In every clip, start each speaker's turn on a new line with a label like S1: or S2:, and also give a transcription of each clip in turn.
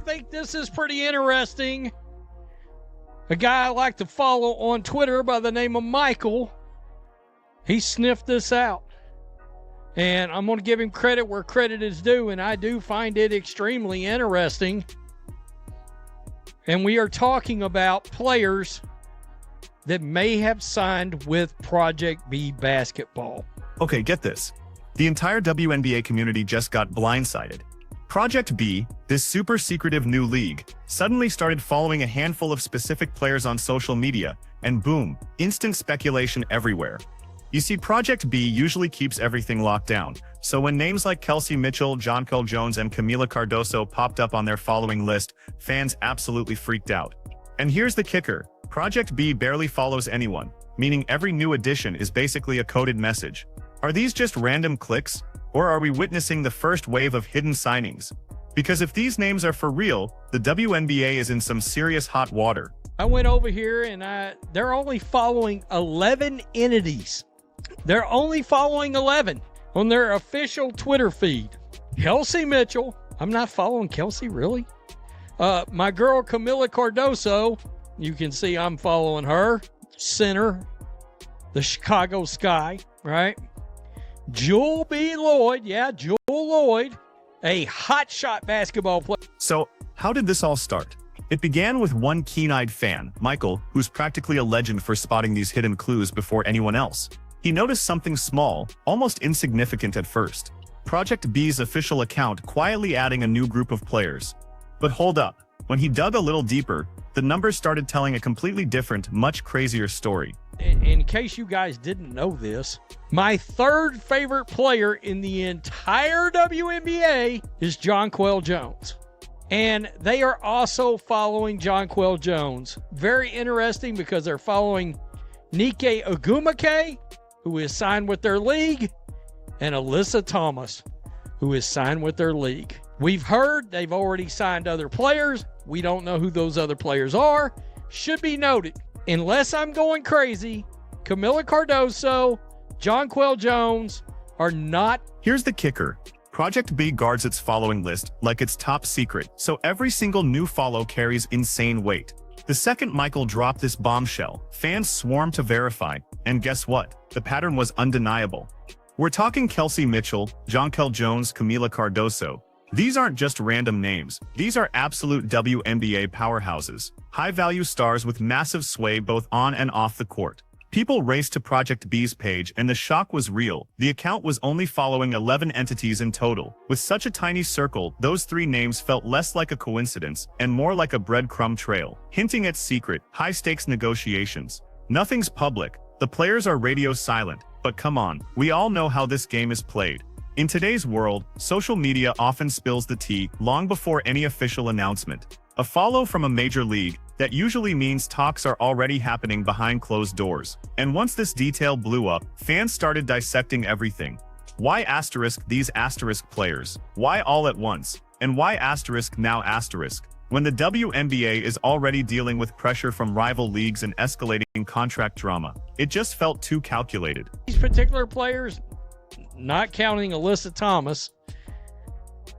S1: think this is pretty interesting. A guy I like to follow on Twitter by the name of Michael, he sniffed this out. And I'm going to give him credit where credit is due, and I do find it extremely interesting. And we are talking about players that may have signed with Project B basketball.
S2: Okay, get this. The entire WNBA community just got blindsided. Project B, this super secretive new league, suddenly started following a handful of specific players on social media, and boom, instant speculation everywhere. You see, Project B usually keeps everything locked down, so when names like Kelsey Mitchell, Jonquel Jones, and Kamilla Cardoso popped up on their following list, fans absolutely freaked out. And here's the kicker. Project B barely follows anyone, meaning every new addition is basically a coded message. Are these just random clicks, or are we witnessing the first wave of hidden signings? Because if these names are for real, the WNBA is in some serious hot water.
S1: I went over here and they're only following 11 entities. They're only following 11 on their official Twitter feed. Kelsey Mitchell. I'm not following Kelsey, really? My girl Kamilla Cardoso. You can see I'm following her. Center, the Chicago Sky, right? Jewel B. Lloyd. Yeah, Jewel Lloyd. A hotshot basketball player.
S2: So, how did this all start? It began with one keen-eyed fan, Michael, who's practically a legend for spotting these hidden clues before anyone else. He noticed something small, almost insignificant at first. Project B's official account quietly adding a new group of players. But hold up. When he dug a little deeper, the numbers started telling a completely different, much crazier story.
S1: In case you guys didn't know this, my third favorite player in the entire WNBA is Jonquel Jones. And they are also following Jonquel Jones. Very interesting because they're following Nike Ogumake, who is signed with their league, and Alyssa Thomas, who is signed with their league. We've heard they've already signed other players. We don't know who those other players are. Should be noted, unless I'm going crazy, Kamilla Cardoso, Jonquel Jones are not.
S2: Here's the kicker. Project B guards its following list like it's top secret, so every single new follow carries insane weight. The second Michael dropped this bombshell, fans swarmed to verify, and guess what? The pattern was undeniable. We're talking Kelsey Mitchell, Jonquel Jones, Kamilla Cardoso. These aren't just random names. These are absolute WNBA powerhouses, high-value stars with massive sway both on and off the court. People raced to Project B's page and the shock was real. The account was only following 11 entities in total. With such a tiny circle, those three names felt less like a coincidence and more like a breadcrumb trail, hinting at secret, high-stakes negotiations. Nothing's public. The players are radio silent. But come on, we all know how this game is played. In today's world, social media often spills the tea long before any official announcement. A follow from a major league, that usually means talks are already happening behind closed doors. And once this detail blew up, fans started dissecting everything. Why asterisk these asterisk players? Why all at once? And why asterisk now asterisk? When the WNBA is already dealing with pressure from rival leagues and escalating contract drama, it just felt too calculated.
S1: These particular players, not counting Alyssa Thomas,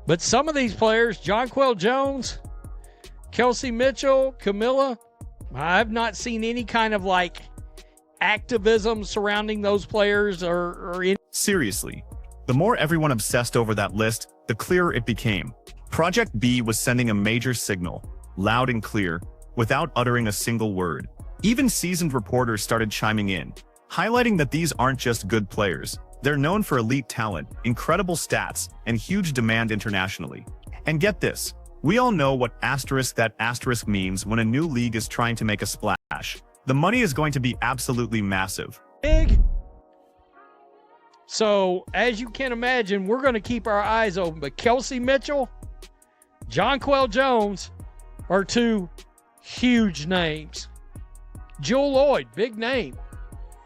S1: but some of these players, Jonquel Jones, Kelsey Mitchell, Kamilla, I've not seen any kind of activism surrounding those players or any.
S2: Seriously, the more everyone obsessed over that list, the clearer it became. Project B was sending a major signal, loud and clear, without uttering a single word. Even seasoned reporters started chiming in, highlighting that these aren't just good players. They're known for elite talent, incredible stats, and huge demand internationally. And get this, we all know what asterisk that asterisk means when a new league is trying to make a splash. The money is going to be absolutely massive.
S1: Big. So, as you can imagine, we're going to keep our eyes open. But Kelsey Mitchell, Jonquel Jones are two huge names. Jewel Lloyd, big name.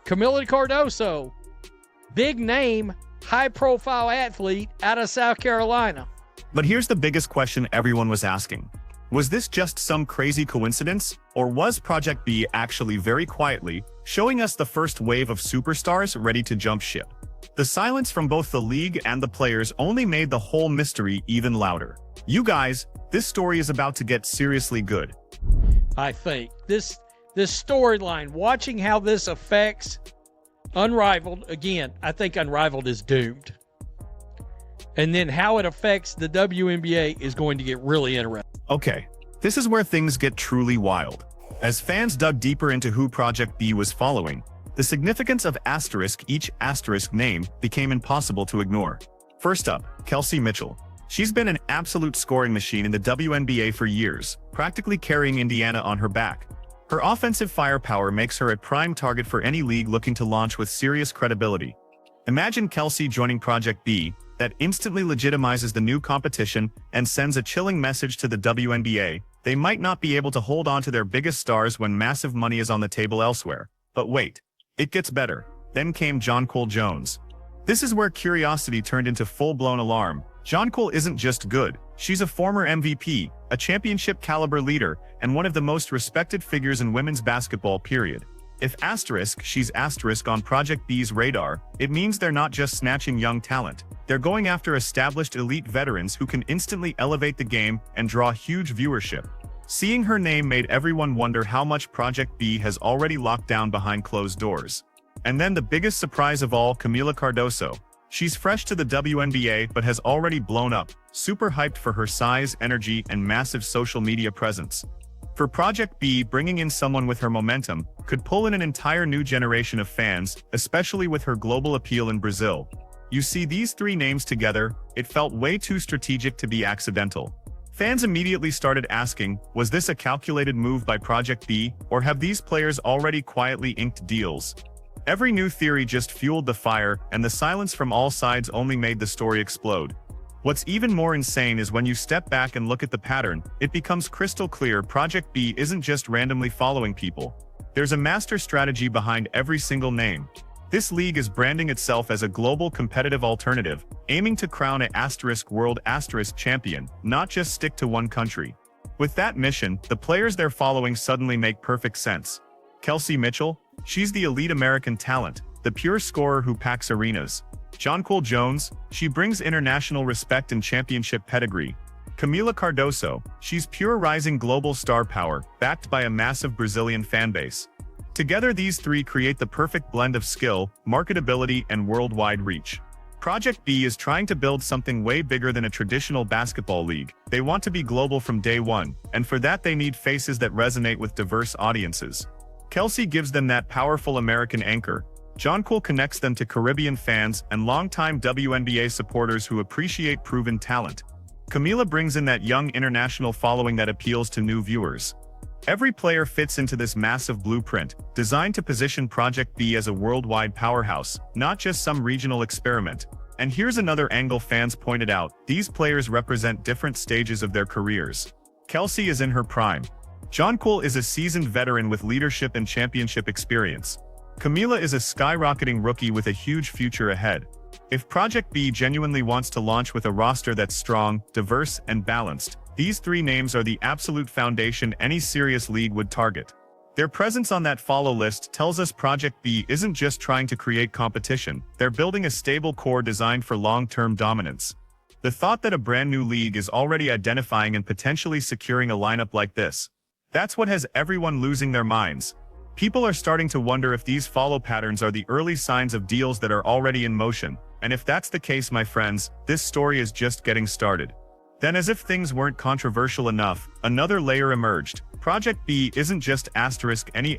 S1: Kamilla Cardoso, big name, high-profile athlete out of South Carolina.
S2: But here's the biggest question everyone was asking. Was this just some crazy coincidence? Or was Project B actually very quietly showing us the first wave of superstars ready to jump ship? The silence from both the league and the players only made the whole mystery even louder. You guys, this story is about to get seriously good.
S1: I think this storyline, watching how this affects Unrivaled, again, I think Unrivaled is doomed. And then how it affects the WNBA is going to get really interesting.
S2: Okay, this is where things get truly wild. As fans dug deeper into who Project B was following, the significance of each asterisk name became impossible to ignore. First up, Kelsey Mitchell. She's been an absolute scoring machine in the WNBA for years, practically carrying Indiana on her back. Her offensive firepower makes her a prime target for any league looking to launch with serious credibility. Imagine Kelsey joining Project B, that instantly legitimizes the new competition and sends a chilling message to the WNBA. They might not be able to hold on to their biggest stars when massive money is on the table elsewhere. But wait, it gets better. Then came Jonquel Jones. This is where curiosity turned into full-blown alarm. Jonquel isn't just good. She's a former MVP, a championship-caliber leader, and one of the most respected figures in women's basketball, period. If she's asterisk on Project B's radar, it means they're not just snatching young talent. They're going after established elite veterans who can instantly elevate the game and draw huge viewership. Seeing her name made everyone wonder how much Project B has already locked down behind closed doors. And then the biggest surprise of all, Kamilla Cardoso. She's fresh to the WNBA but has already blown up, super hyped for her size, energy, and massive social media presence. For Project B, bringing in someone with her momentum could pull in an entire new generation of fans, especially with her global appeal in Brazil. You see these three names together, it felt way too strategic to be accidental. Fans immediately started asking, was this a calculated move by Project B, or have these players already quietly inked deals? Every new theory just fueled the fire, and the silence from all sides only made the story explode. What's even more insane is when you step back and look at the pattern, it becomes crystal clear Project B isn't just randomly following people. There's a master strategy behind every single name. This league is branding itself as a global competitive alternative, aiming to crown a world champion, not just stick to one country. With that mission, the players they're following suddenly make perfect sense. Kelsey Mitchell? She's the elite American talent, the pure scorer who packs arenas. Jonquel Jones? She brings international respect and championship pedigree. Kamilla Cardoso? She's pure rising global star power, backed by a massive Brazilian fanbase. Together these three create the perfect blend of skill, marketability, and worldwide reach. Project B is trying to build something way bigger than a traditional basketball league. They want to be global from day one, and for that they need faces that resonate with diverse audiences. Kelsey gives them that powerful American anchor. Jonquel connects them to Caribbean fans and longtime WNBA supporters who appreciate proven talent. Kamilla brings in that young international following that appeals to new viewers. Every player fits into this massive blueprint, designed to position Project B as a worldwide powerhouse, not just some regional experiment. And here's another angle fans pointed out: these players represent different stages of their careers. Kelsey is in her prime. Jonquel is a seasoned veteran with leadership and championship experience. Kamilla is a skyrocketing rookie with a huge future ahead. If Project B genuinely wants to launch with a roster that's strong, diverse, and balanced, these three names are the absolute foundation any serious league would target. Their presence on that follow list tells us Project B isn't just trying to create competition, they're building a stable core designed for long-term dominance. The thought that a brand new league is already identifying and potentially securing a lineup like this, that's what has everyone losing their minds. People are starting to wonder if these follow patterns are the early signs of deals that are already in motion. And if that's the case, my friends, this story is just getting started. Then, as if things weren't controversial enough, another layer emerged. Project B isn't just any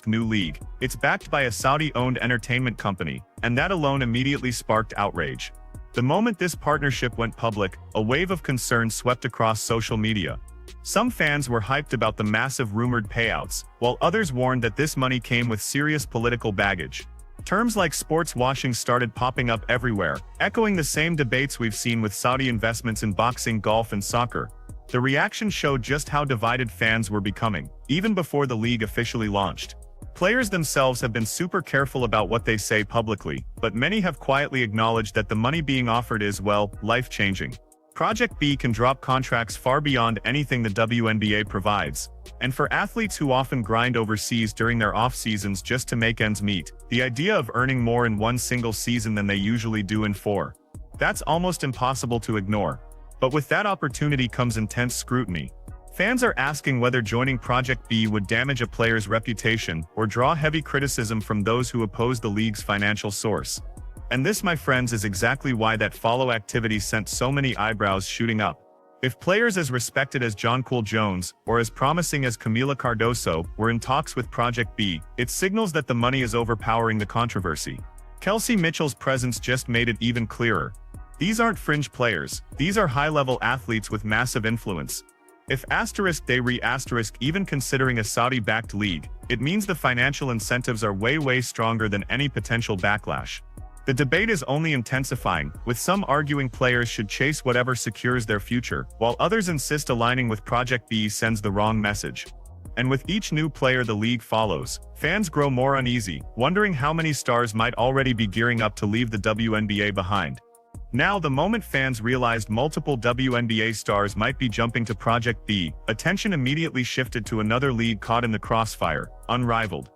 S2: new league. It's backed by a Saudi-owned entertainment company, and that alone immediately sparked outrage. The moment this partnership went public, a wave of concern swept across social media. Some fans were hyped about the massive rumored payouts, while others warned that this money came with serious political baggage. Terms like sports washing started popping up everywhere, echoing the same debates we've seen with Saudi investments in boxing, golf, and soccer. The reaction showed just how divided fans were becoming, even before the league officially launched. Players themselves have been super careful about what they say publicly, but many have quietly acknowledged that the money being offered is, well, life-changing. Project B can drop contracts far beyond anything the WNBA provides. And for athletes who often grind overseas during their off-seasons just to make ends meet, the idea of earning more in one single season than they usually do in four, that's almost impossible to ignore. But with that opportunity comes intense scrutiny. Fans are asking whether joining Project B would damage a player's reputation or draw heavy criticism from those who oppose the league's financial source. And this, my friends, is exactly why that follow activity sent so many eyebrows shooting up. If players as respected as Jonquel Jones or as promising as Kamilla Cardoso were in talks with Project B, it signals that the money is overpowering the controversy. Kelsey Mitchell's presence just made it even clearer. These aren't fringe players, these are high-level athletes with massive influence. If **they even considering a Saudi-backed league, it means the financial incentives are way stronger than any potential backlash. The debate is only intensifying, with some arguing players should chase whatever secures their future, while others insist aligning with Project B sends the wrong message. And with each new player the league follows, fans grow more uneasy, wondering how many stars might already be gearing up to leave the WNBA behind. Now, the moment fans realized multiple WNBA stars might be jumping to Project B, attention immediately shifted to another league caught in the crossfire, Unrivaled.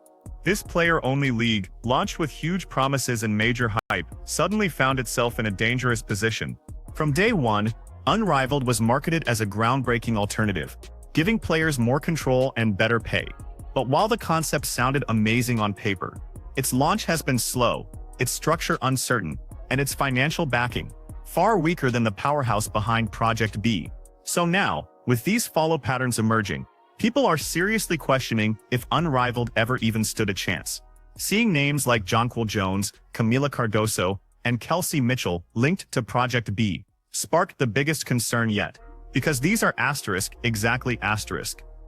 S2: This player-only league, launched with huge promises and major hype, suddenly found itself in a dangerous position. From day one, Unrivaled was marketed as a groundbreaking alternative, giving players more control and better pay. But while the concept sounded amazing on paper, its launch has been slow, its structure uncertain, and its financial backing far weaker than the powerhouse behind Project B. So now, with these follow patterns emerging, people are seriously questioning if Unrivaled ever even stood a chance. Seeing names like Jonquel Jones, Kamilla Cardoso, and Kelsey Mitchell linked to Project B sparked the biggest concern yet. Because these are exactly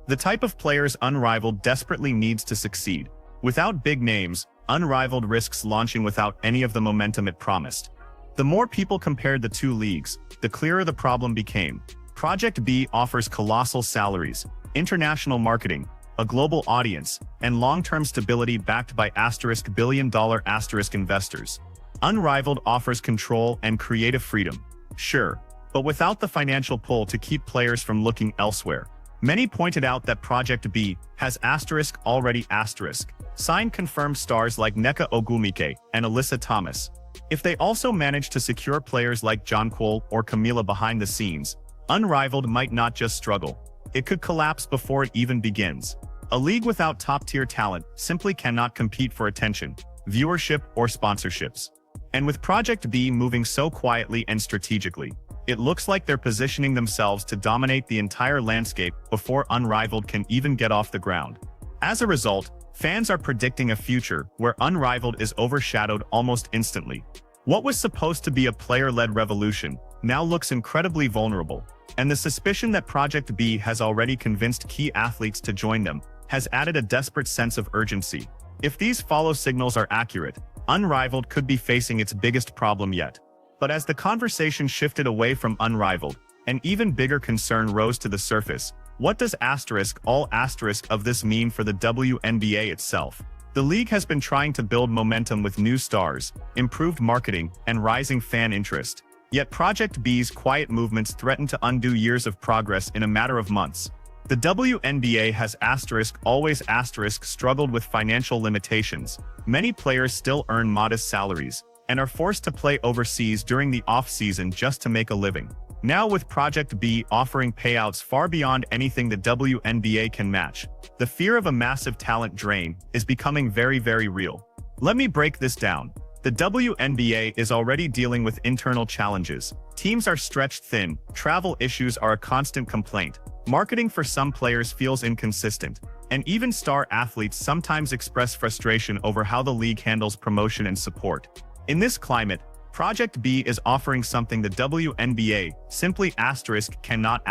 S2: the type of players Unrivaled desperately needs to succeed. Without big names, Unrivaled risks launching without any of the momentum it promised. The more people compared the two leagues, the clearer the problem became. Project B offers colossal salaries, international marketing, a global audience, and long-term stability backed by billion-dollar investors. Unrivaled offers control and creative freedom, sure, but without the financial pull to keep players from looking elsewhere. Many pointed out that Project B has already signed confirmed stars like Nneka Ogwumike and Alyssa Thomas. If they also manage to secure players like Jonquel or Kamilla behind the scenes, Unrivaled might not just struggle, it could collapse before it even begins. A league without top-tier talent simply cannot compete for attention, viewership, or sponsorships. And with Project B moving so quietly and strategically, it looks like they're positioning themselves to dominate the entire landscape before Unrivaled can even get off the ground. As a result, fans are predicting a future where Unrivaled is overshadowed almost instantly. What was supposed to be a player-led revolution now looks incredibly vulnerable, and the suspicion that Project B has already convinced key athletes to join them has added a desperate sense of urgency. If these follow signals are accurate, Unrivaled could be facing its biggest problem yet. But as the conversation shifted away from Unrivaled, an even bigger concern rose to the surface. What does all of this mean for the WNBA itself? The league has been trying to build momentum with new stars, improved marketing, and rising fan interest. Yet Project B's quiet movements threaten to undo years of progress in a matter of months. The WNBA has always struggled with financial limitations. Many players still earn modest salaries and are forced to play overseas during the off-season just to make a living. Now with Project B offering payouts far beyond anything the WNBA can match, the fear of a massive talent drain is becoming very real. Let me break this down. The WNBA is already dealing with internal challenges. Teams are stretched thin, travel issues are a constant complaint, marketing for some players feels inconsistent, and even star athletes sometimes express frustration over how the league handles promotion and support. In this climate, Project B is offering something the WNBA simply cannot: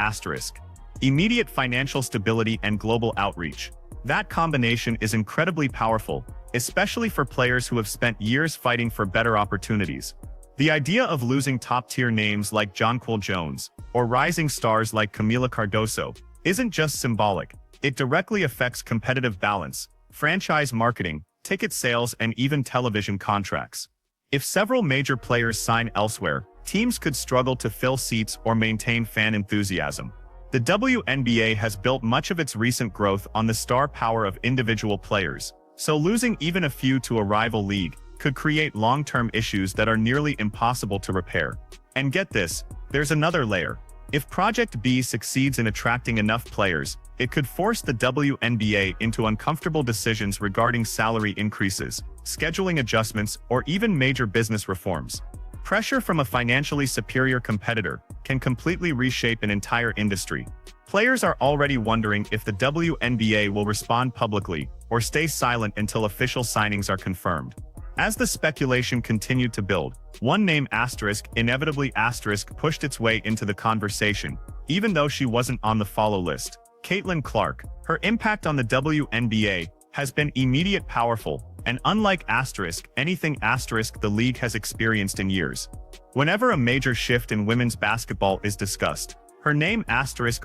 S2: immediate financial stability and global outreach. That combination is incredibly powerful, especially for players who have spent years fighting for better opportunities. The idea of losing top-tier names like Jonquel Jones or rising stars like Kamilla Cardoso isn't just symbolic, it directly affects competitive balance, franchise marketing, ticket sales, and even television contracts. If several major players sign elsewhere, teams could struggle to fill seats or maintain fan enthusiasm. The WNBA has built much of its recent growth on the star power of individual players, so losing even a few to a rival league could create long-term issues that are nearly impossible to repair. And get this, there's another layer. If Project B succeeds in attracting enough players, it could force the WNBA into uncomfortable decisions regarding salary increases, scheduling adjustments, or even major business reforms. Pressure from a financially superior competitor can completely reshape an entire industry. Players are already wondering if the WNBA will respond publicly or stay silent until official signings are confirmed. As the speculation continued to build, one name inevitably pushed its way into the conversation, even though she wasn't on the follow list. Caitlin Clark. Her impact on the WNBA has been immediate, powerful, and unlike anything the league has experienced in years. Whenever a major shift in women's basketball is discussed, her name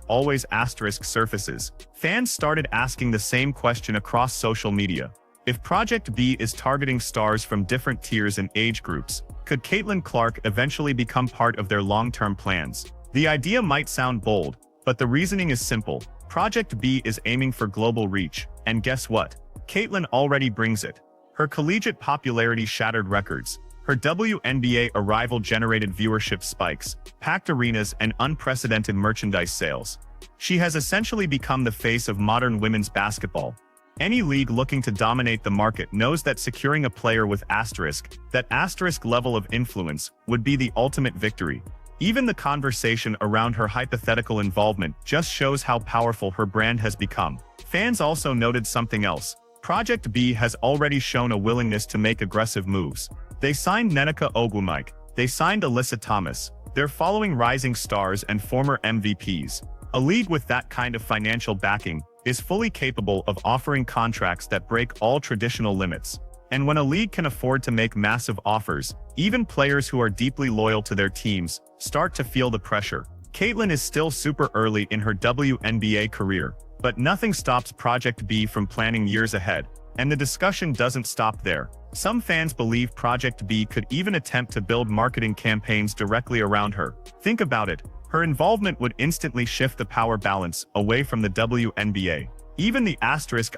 S2: always surfaces. Fans started asking the same question across social media. If Project B is targeting stars from different tiers and age groups, could Caitlin Clark eventually become part of their long-term plans? The idea might sound bold, but the reasoning is simple. Project B is aiming for global reach, and guess what? Caitlin already brings it. Her collegiate popularity shattered records. Her WNBA arrival generated viewership spikes, packed arenas, and unprecedented merchandise sales. She has essentially become the face of modern women's basketball. Any league looking to dominate the market knows that securing a player with that level of influence would be the ultimate victory. Even the conversation around her hypothetical involvement just shows how powerful her brand has become. Fans also noted something else. Project B has already shown a willingness to make aggressive moves. They signed Nneka Ogwumike. They signed Alyssa Thomas. They're following rising stars and former MVPs. A league with that kind of financial backing is fully capable of offering contracts that break all traditional limits. And when a league can afford to make massive offers, even players who are deeply loyal to their teams start to feel the pressure. Caitlin is still super early in her WNBA career, but nothing stops Project B from planning years ahead. And the discussion doesn't stop there. Some fans believe Project B could even attempt to build marketing campaigns directly around her. Think about it. Her involvement would instantly shift the power balance away from the WNBA. Even the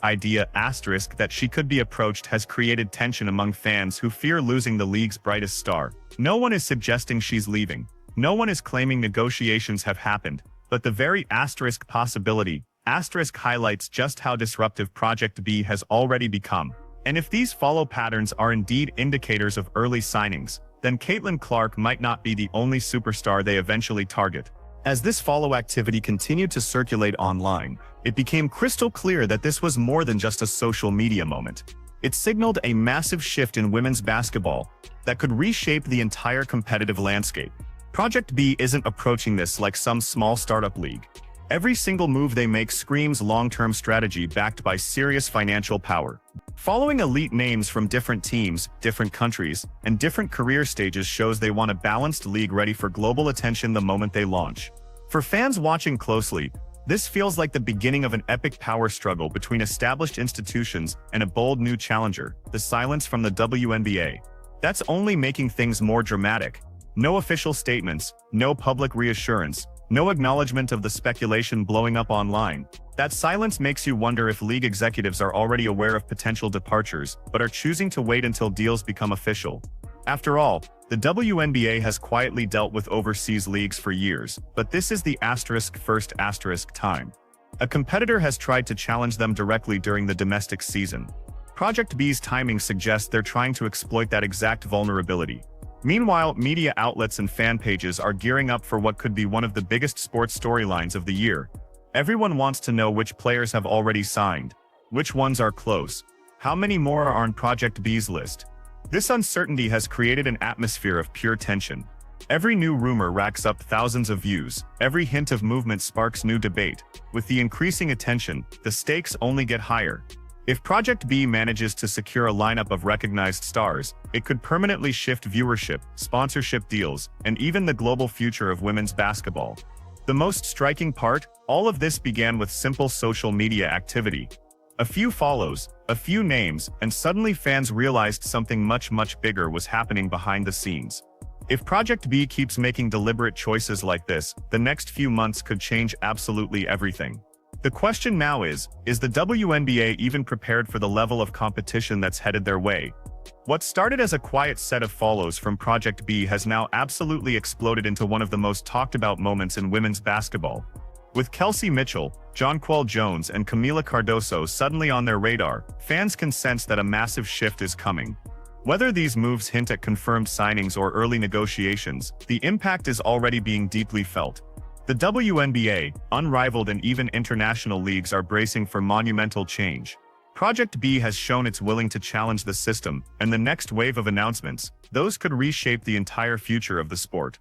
S2: idea that she could be approached has created tension among fans who fear losing the league's brightest star. No one is suggesting she's leaving. No one is claiming negotiations have happened, but the very possibility highlights just how disruptive Project B has already become. And if these follow patterns are indeed indicators of early signings, then Caitlin Clark might not be the only superstar they eventually target. As this follow activity continued to circulate online, it became crystal clear that this was more than just a social media moment. It signaled a massive shift in women's basketball that could reshape the entire competitive landscape. Project B isn't approaching this like some small startup league. Every single move they make screams long-term strategy backed by serious financial power. Following elite names from different teams, different countries, and different career stages shows they want a balanced league ready for global attention the moment they launch. For fans watching closely, this feels like the beginning of an epic power struggle between established institutions and a bold new challenger, the silence from the WNBA. That's only making things more dramatic. No official statements, no public reassurance, no acknowledgement of the speculation blowing up online. That silence makes you wonder if league executives are already aware of potential departures, but are choosing to wait until deals become official. After all, the WNBA has quietly dealt with overseas leagues for years, but this is the first time. A competitor has tried to challenge them directly during the domestic season. Project B's timing suggests they're trying to exploit that exact vulnerability. Meanwhile, media outlets and fan pages are gearing up for what could be one of the biggest sports storylines of the year. Everyone wants to know which players have already signed, which ones are close, how many more are on Project B's list. This uncertainty has created an atmosphere of pure tension. Every new rumor racks up thousands of views, every hint of movement sparks new debate. With the increasing attention, the stakes only get higher. If Project B manages to secure a lineup of recognized stars, it could permanently shift viewership, sponsorship deals, and even the global future of women's basketball. The most striking part, all of this began with simple social media activity. A few follows, a few names, and suddenly fans realized something much bigger was happening behind the scenes. If Project B keeps making deliberate choices like this, the next few months could change absolutely everything. The question now is the WNBA even prepared for the level of competition that's headed their way? What started as a quiet set of follows from Project B has now absolutely exploded into one of the most talked about moments in women's basketball. With Kelsey Mitchell, Jonquel Jones and Kamilla Cardoso suddenly on their radar, fans can sense that a massive shift is coming. Whether these moves hint at confirmed signings or early negotiations, the impact is already being deeply felt. The WNBA, Unrivaled and even international leagues are bracing for monumental change. Project B has shown it's willing to challenge the system, and the next wave of announcements, those could reshape the entire future of the sport.